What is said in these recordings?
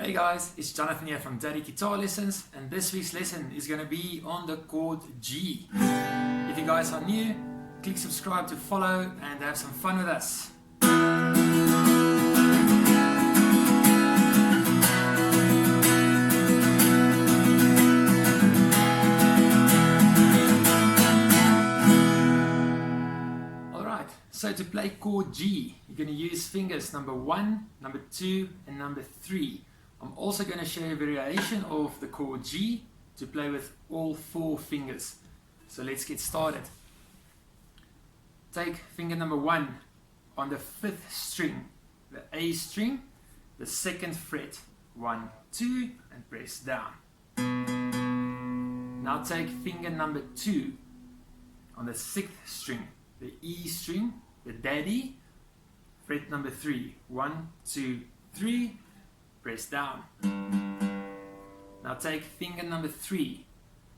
Hey guys, it's Jonathan here from Daddy Guitar Lessons, and this week's lesson is going to be on the chord G. If you guys are new, click subscribe to follow and have some fun with us. Alright, so to play chord G, you're going to use fingers number 1, number 2 and number 3. I'm also going to show you a variation of the chord G to play with all 4 fingers. So let's get started. Take finger number 1 on the 5th string, the A string, the 2nd fret, 1, 2 and press down. Now take finger number 2 on the 6th string, the E string, the daddy, fret number 3, 1, 2, 3, press down. Now take finger number 3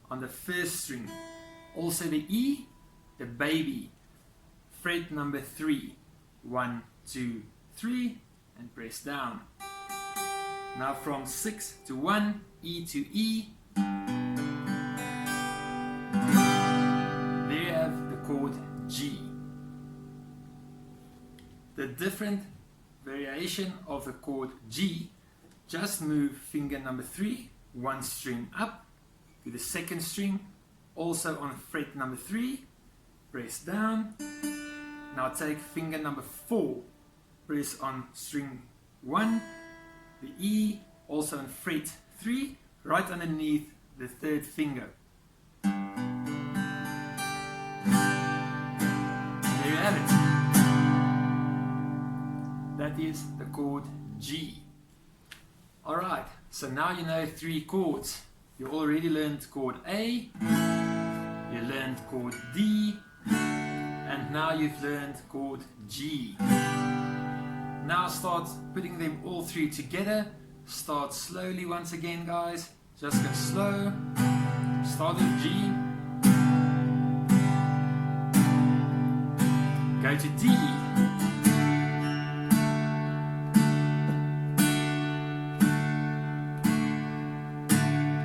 on the 1st string, also the E, the baby, fret number 3, 1, 2, 3 and press down. Now from 6 to 1, E to E, there you have the chord G. The different variation of the chord G, just move finger number 3 1 string up to the 2nd string, also on fret number 3, press down. Now take finger number 4, press on string 1, the E, also on fret 3, right underneath the 3rd finger. There you have it. That is the chord G. Alright, so now you know 3 chords. You already learned chord A, you learned chord D, and now you've learned chord G. Now start putting them all 3 together. Start slowly once again, guys. Just go slow. Start with G. Go to D.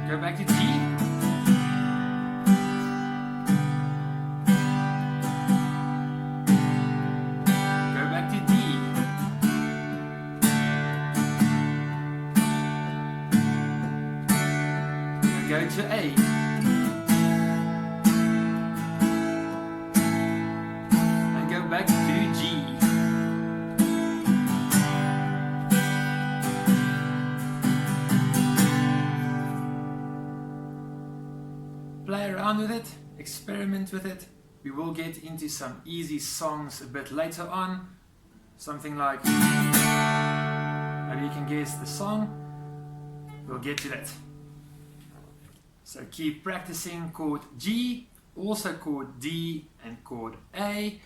Go back to G. Go back to D. And go to A. And go back to G. Play around with it, experiment with it. We will get into some easy songs a bit later on. Something like, maybe you can guess the song. We'll get to that. So keep practicing chord G, also chord D and chord A.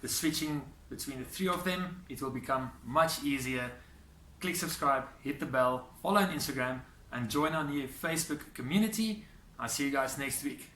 The switching between the 3 of them, it will become much easier. Click subscribe, hit the bell, follow on Instagram and join our new Facebook community. I'll see you guys next week.